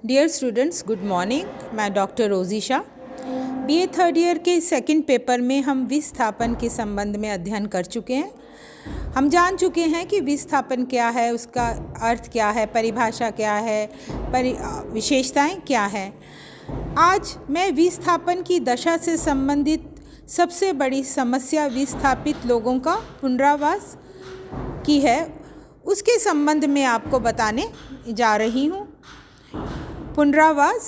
Dear students, good morning. मैं doctor Rosy Shah. BA third year के second paper में हम विस्थापन के संबंध में अध्ययन कर चुके हैं। हम जान चुके हैं कि विस्थापन क्या है, उसका अर्थ क्या है, परिभाषा क्या है, विशेषताएं क्या है। आज मैं विस्थापन की दशा से संबंधित सबसे बड़ी समस्या विस्थापित लोगों का पुनरावास की है, उसके संबंध में आपको बताने जा रही हूँ। पुनरावास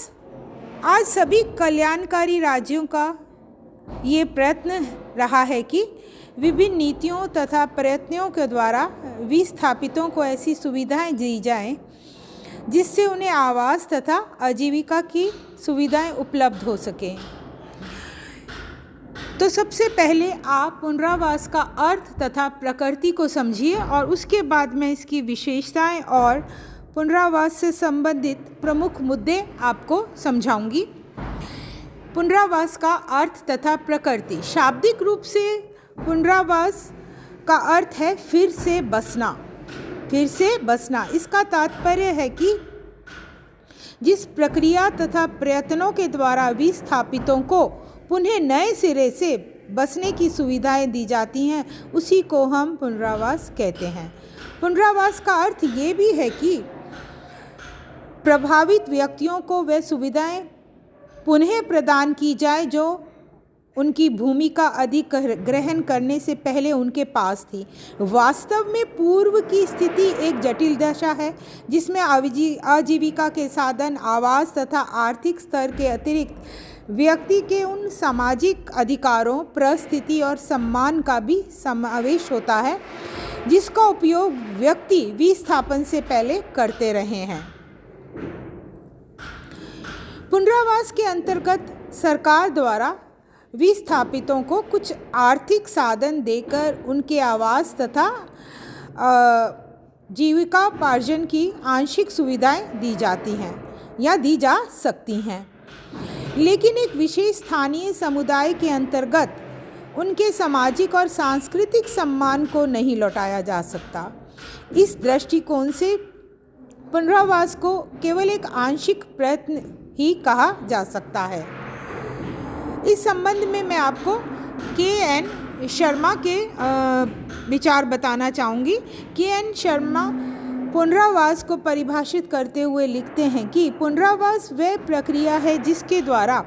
आज सभी कल्याणकारी राज्यों का ये प्रयत्न रहा है कि विभिन्न नीतियों तथा प्रयत्नों के द्वारा विस्थापितों को ऐसी सुविधाएं दी जाएं जिससे उन्हें आवास तथा आजीविका की सुविधाएं उपलब्ध हो सकें। तो सबसे पहले आप पुनरावास का अर्थ तथा प्रकृति को समझिए और उसके बाद मैं इसकी विशेषताएं और पुनरावास से संबंधित प्रमुख मुद्दे आपको समझाऊंगी। पुनरावास का अर्थ तथा प्रकृति। शाब्दिक रूप से पुनरावास का अर्थ है फिर से बसना। फिर से बसना, इसका तात्पर्य है कि जिस प्रक्रिया तथा प्रयत्नों के द्वारा विस्थापितों को पुनः नए सिरे से बसने की सुविधाएं दी जाती हैं, उसी को हम पुनरावास कहते हैं। पुनरावास का अर्थ ये भी है कि प्रभावित व्यक्तियों को वे सुविधाएं पुनः प्रदान की जाए जो उनकी भूमिका अधिग्रहण करने से पहले उनके पास थी। वास्तव में पूर्व की स्थिति एक जटिल दशा है जिसमें आजीविका के साधन, आवास तथा आर्थिक स्तर के अतिरिक्त व्यक्ति के उन सामाजिक अधिकारों, परिस्थिति और सम्मान का भी समावेश होता है जिसका उपयोग व्यक्ति विस्थापन से पहले करते रहे हैं। पुनरावास के अंतर्गत सरकार द्वारा विस्थापितों को कुछ आर्थिक साधन देकर उनके आवास तथा जीविकोपार्जन की आंशिक सुविधाएं दी जाती हैं या दी जा सकती हैं, लेकिन एक विशेष स्थानीय समुदाय के अंतर्गत उनके सामाजिक और सांस्कृतिक सम्मान को नहीं लौटाया जा सकता। इस दृष्टिकोण से पुनरावास को केवल एक आंशिक प्रयत्न ही कहा जा सकता है। इस संबंध में मैं आपको के.एन. शर्मा के विचार बताना चाहूँगी। के.एन. शर्मा पुनरावास को परिभाषित करते हुए लिखते हैं कि पुनरावास वह प्रक्रिया है जिसके द्वारा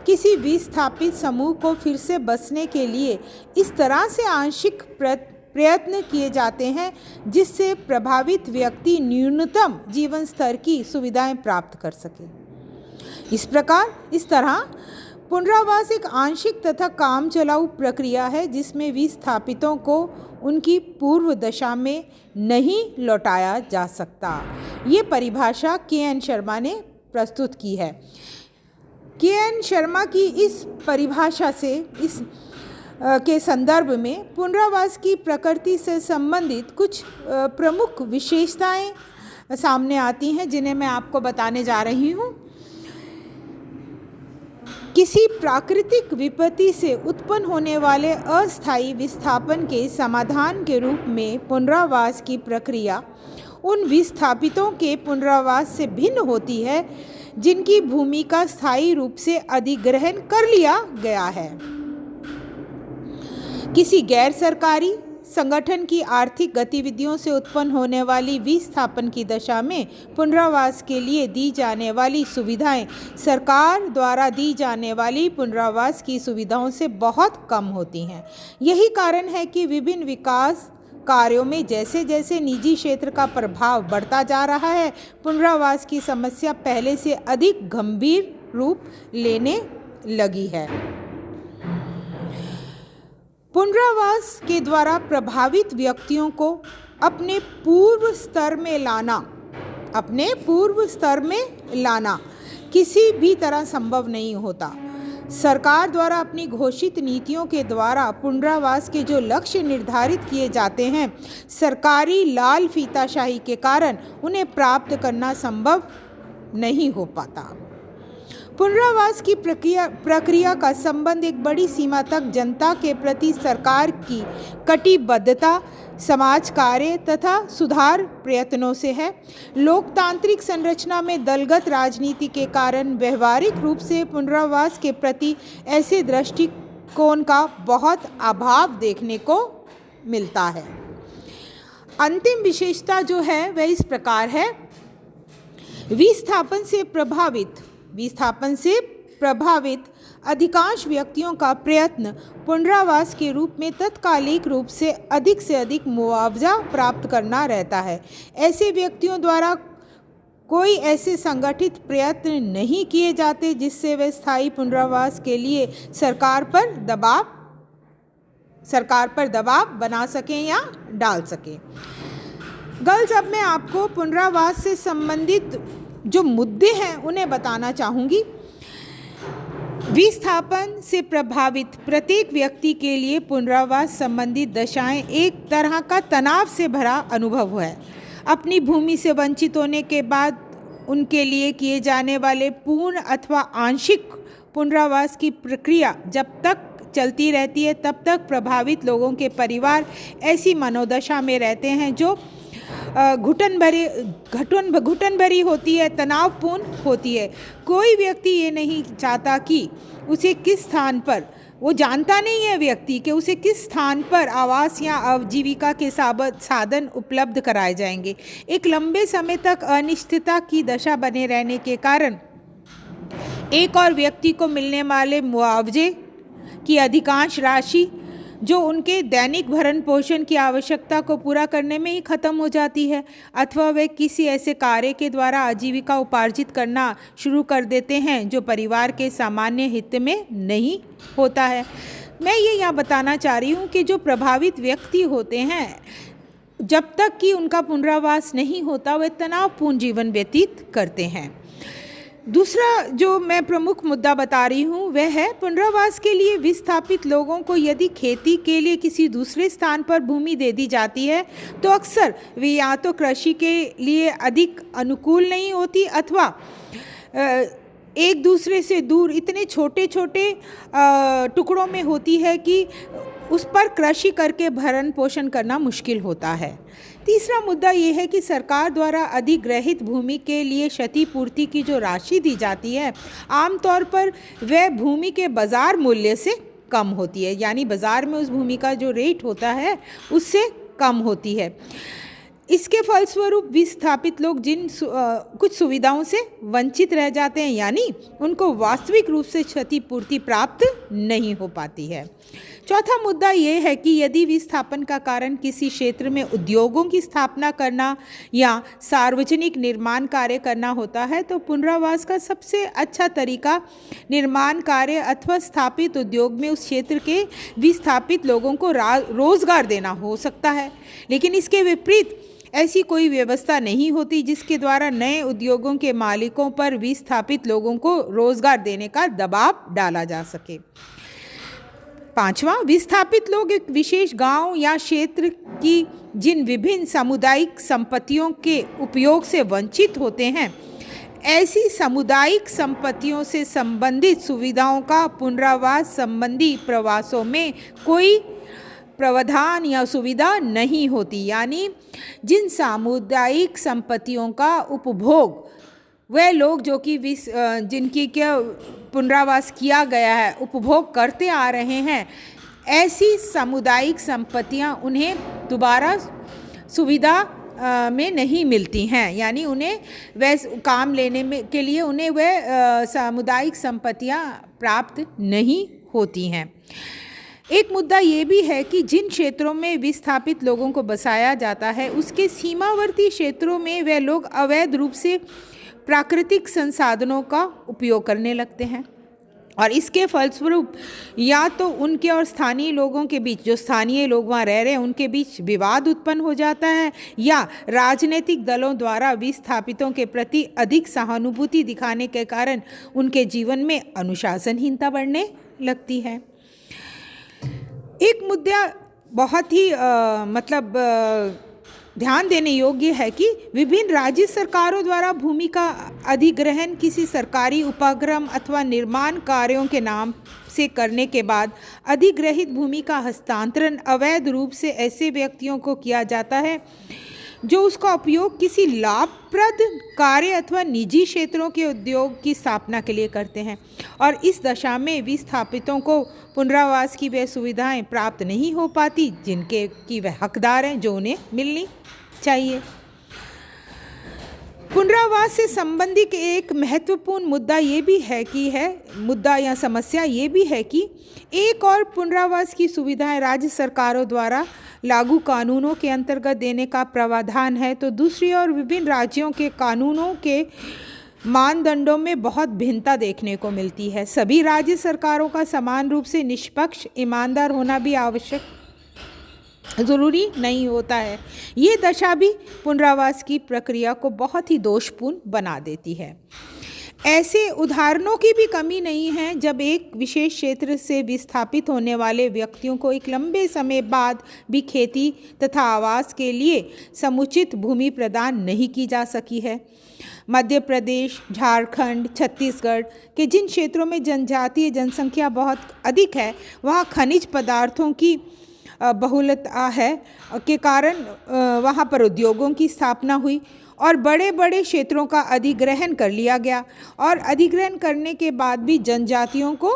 किसी विस्थापित समूह को फिर से बसने के लिए इस तरह से आंशिक प्रयत्न किए जाते हैं जिससे प्रभावित व्यक्ति न्यूनतम जीवन स्तर की सुविधाएं प्राप्त कर सके। इस तरह पुनरावास एक आंशिक तथा कामचलाऊ प्रक्रिया है जिसमें विस्थापितों को उनकी पूर्व दशा में नहीं लौटाया जा सकता। ये परिभाषा के.एन. शर्मा ने प्रस्तुत की है। के.एन. शर्मा की इस परिभाषा से के संदर्भ में पुनरावास की प्रकृति से संबंधित कुछ प्रमुख विशेषताएं सामने आती हैं जिन्हें मैं आपको बताने जा रही हूँ। किसी प्राकृतिक विपत्ति से उत्पन्न होने वाले अस्थायी विस्थापन के समाधान के रूप में पुनरावास की प्रक्रिया उन विस्थापितों के पुनरावास से भिन्न होती है जिनकी भूमि का स्थायी रूप से अधिग्रहण कर लिया गया है। किसी गैर सरकारी संगठन की आर्थिक गतिविधियों से उत्पन्न होने वाली विस्थापन की दशा में पुनरावास के लिए दी जाने वाली सुविधाएं सरकार द्वारा दी जाने वाली पुनरावास की सुविधाओं से बहुत कम होती हैं। यही कारण है कि विभिन्न विकास कार्यों में जैसे जैसे निजी क्षेत्र का प्रभाव बढ़ता जा रहा है, पुनरावास की समस्या पहले से अधिक गंभीर रूप लेने लगी है। पुनरावास के द्वारा प्रभावित व्यक्तियों को अपने पूर्व स्तर में लाना किसी भी तरह संभव नहीं होता। सरकार द्वारा अपनी घोषित नीतियों के द्वारा पुनरावास के जो लक्ष्य निर्धारित किए जाते हैं, सरकारी लाल फीताशाही के कारण उन्हें प्राप्त करना संभव नहीं हो पाता। पुनरावास की प्रक्रिया का संबंध एक बड़ी सीमा तक जनता के प्रति सरकार की कटिबद्धता, समाज कार्य तथा सुधार प्रयत्नों से है। लोकतांत्रिक संरचना में दलगत राजनीति के कारण व्यवहारिक रूप से पुनरावास के प्रति ऐसे दृष्टिकोण का बहुत अभाव देखने को मिलता है। अंतिम विशेषता जो है वह इस प्रकार है। विस्थापन से प्रभावित अधिकांश व्यक्तियों का प्रयत्न पुनरावास के रूप में तत्कालिक रूप से अधिक मुआवजा प्राप्त करना रहता है। ऐसे व्यक्तियों द्वारा कोई ऐसे संगठित प्रयत्न नहीं किए जाते जिससे वे स्थायी पुनरावास के लिए सरकार पर दबाव बना सकें या डाल सकें। गर्ल्स, अब मैं आपको पुनरावास से संबंधित जो मुद्दे हैं उन्हें बताना चाहूँगी। विस्थापन से प्रभावित प्रत्येक व्यक्ति के लिए पुनरावास संबंधी दशाएं एक तरह का तनाव से भरा अनुभव है। अपनी भूमि से वंचित होने के बाद उनके लिए किए जाने वाले पूर्ण अथवा आंशिक पुनरावास की प्रक्रिया जब तक चलती रहती है तब तक प्रभावित लोगों के परिवार ऐसी मनोदशा में रहते हैं जो घुटन भरी होती है, तनावपूर्ण होती है। कोई व्यक्ति ये नहीं चाहता कि उसे किस स्थान पर, वो जानता नहीं है व्यक्ति कि उसे किस स्थान पर आवास या आजीविका के साधन उपलब्ध कराए जाएंगे। एक लंबे समय तक अनिश्चितता की दशा बने रहने के कारण एक और व्यक्ति को मिलने वाले मुआवजे की अधिकांश राशि जो उनके दैनिक भरण पोषण की आवश्यकता को पूरा करने में ही खत्म हो जाती है, अथवा वे किसी ऐसे कार्य के द्वारा आजीविका उपार्जित करना शुरू कर देते हैं जो परिवार के सामान्य हित में नहीं होता है। मैं ये यहाँ बताना चाह रही हूँ कि जो प्रभावित व्यक्ति होते हैं जब तक कि उनका पुनरावास नहीं होता वे तनावपूर्ण जीवन व्यतीत करते हैं। दूसरा जो मैं प्रमुख मुद्दा बता रही हूँ वह है पुनरावास के लिए विस्थापित लोगों को यदि खेती के लिए किसी दूसरे स्थान पर भूमि दे दी जाती है तो अक्सर वे या तो कृषि के लिए अधिक अनुकूल नहीं होती अथवा एक दूसरे से दूर इतने छोटे छोटे टुकड़ों में होती है कि उस पर कृषि करके भरण पोषण करना मुश्किल होता है। तीसरा मुद्दा ये है कि सरकार द्वारा अधिग्रहित भूमि के लिए क्षतिपूर्ति की जो राशि दी जाती है आमतौर पर वह भूमि के बाज़ार मूल्य से कम होती है, यानी बाज़ार में उस भूमि का जो रेट होता है उससे कम होती है। इसके फलस्वरूप विस्थापित लोग कुछ सुविधाओं से वंचित रह जाते हैं, यानी उनको वास्तविक रूप से क्षतिपूर्ति प्राप्त नहीं हो पाती है। चौथा मुद्दा ये है कि यदि विस्थापन का कारण किसी क्षेत्र में उद्योगों की स्थापना करना या सार्वजनिक निर्माण कार्य करना होता है तो पुनरावास का सबसे अच्छा तरीका निर्माण कार्य अथवा स्थापित उद्योग में उस क्षेत्र के विस्थापित लोगों को रोजगार देना हो सकता है। लेकिन इसके विपरीत ऐसी कोई व्यवस्था नहीं होती जिसके द्वारा नए उद्योगों के मालिकों पर विस्थापित लोगों को रोजगार देने का दबाव डाला जा सके। पांचवा, विस्थापित लोग एक विशेष गांव या क्षेत्र की जिन विभिन्न सामुदायिक संपत्तियों के उपयोग से वंचित होते हैं, ऐसी सामुदायिक संपत्तियों से संबंधित सुविधाओं का पुनरावास संबंधी प्रवासों में कोई प्रावधान या सुविधा नहीं होती, यानी जिन सामुदायिक संपत्तियों का उपभोग वह लोग जो कि जिनकी क्या पुनरावास किया गया है उपभोग करते आ रहे हैं, ऐसी सामुदायिक संपत्तियां उन्हें दोबारा सुविधा में नहीं मिलती हैं, यानी उन्हें वह काम लेने में के लिए उन्हें वह सामुदायिक संपत्तियां प्राप्त नहीं होती हैं। एक मुद्दा ये भी है कि जिन क्षेत्रों में विस्थापित लोगों को बसाया जाता है उसके सीमावर्ती क्षेत्रों में वह लोग अवैध रूप से प्राकृतिक संसाधनों का उपयोग करने लगते हैं और इसके फलस्वरूप या तो उनके और स्थानीय लोगों के बीच, जो स्थानीय लोग वहाँ रह रहे हैं उनके बीच विवाद उत्पन्न हो जाता है, या राजनीतिक दलों द्वारा विस्थापितों के प्रति अधिक सहानुभूति दिखाने के कारण उनके जीवन में अनुशासनहीनता बढ़ने लगती है। एक मुद्दा बहुत ही ध्यान देने योग्य है कि विभिन्न राज्य सरकारों द्वारा भूमि का अधिग्रहण किसी सरकारी उपक्रम अथवा निर्माण कार्यों के नाम से करने के बाद अधिग्रहित भूमि का हस्तांतरण अवैध रूप से ऐसे व्यक्तियों को किया जाता है जो उसका उपयोग किसी लाभप्रद कार्य अथवा निजी क्षेत्रों के उद्योग की स्थापना के लिए करते हैं, और इस दशा में विस्थापितों को पुनरावास की वे सुविधाएं प्राप्त नहीं हो पाती जिनके की वह हकदार हैं, जो उन्हें मिलनी चाहिए। पुनरावास से संबंधित एक महत्वपूर्ण मुद्दा ये भी है कि मुद्दा या समस्या ये भी है कि एक और पुनरावास की सुविधाएं राज्य सरकारों द्वारा लागू कानूनों के अंतर्गत देने का प्रावधान है, तो दूसरी ओर विभिन्न राज्यों के कानूनों के मानदंडों में बहुत भिन्नता देखने को मिलती है। सभी राज्य सरकारों का समान रूप से निष्पक्ष ईमानदार होना भी आवश्यक ज़रूरी नहीं होता है। ये दशा भी पुनरावास की प्रक्रिया को बहुत ही दोषपूर्ण बना देती है। ऐसे उदाहरणों की भी कमी नहीं है जब एक विशेष क्षेत्र से विस्थापित होने वाले व्यक्तियों को एक लंबे समय बाद भी खेती तथा आवास के लिए समुचित भूमि प्रदान नहीं की जा सकी है। मध्य प्रदेश, झारखंड, छत्तीसगढ़ के जिन क्षेत्रों में जनजातीय जनसंख्या बहुत अधिक है, वहाँ खनिज पदार्थों की बहुलता है के कारण वहाँ पर उद्योगों की स्थापना हुई और बड़े बड़े क्षेत्रों का अधिग्रहण कर लिया गया, और अधिग्रहण करने के बाद भी जनजातियों को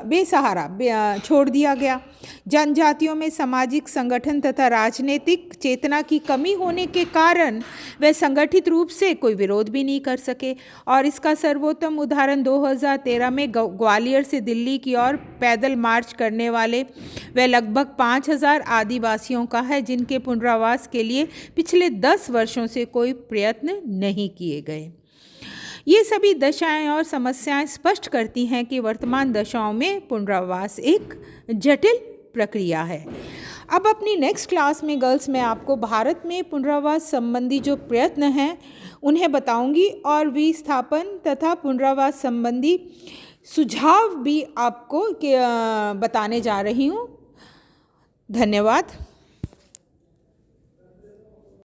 बेसहारा छोड़ दिया गया। जनजातियों में सामाजिक संगठन तथा राजनीतिक चेतना की कमी होने के कारण वे संगठित रूप से कोई विरोध भी नहीं कर सके, और इसका सर्वोत्तम उदाहरण 2013 में ग्वालियर से दिल्ली की ओर पैदल मार्च करने वाले वे लगभग 5000 आदिवासियों का है, जिनके पुनरावास के लिए पिछले 10 वर्षों से कोई प्रयत्न नहीं किए गए। ये सभी दशाएं और समस्याएं स्पष्ट करती हैं कि वर्तमान दशाओं में पुनरावास एक जटिल प्रक्रिया है। अब अपनी नेक्स्ट क्लास में गर्ल्स मैं आपको भारत में पुनरावास संबंधी जो प्रयत्न हैं उन्हें बताऊंगी, और विस्थापन तथा पुनरावास संबंधी सुझाव भी आपको बताने जा रही हूँ। धन्यवाद।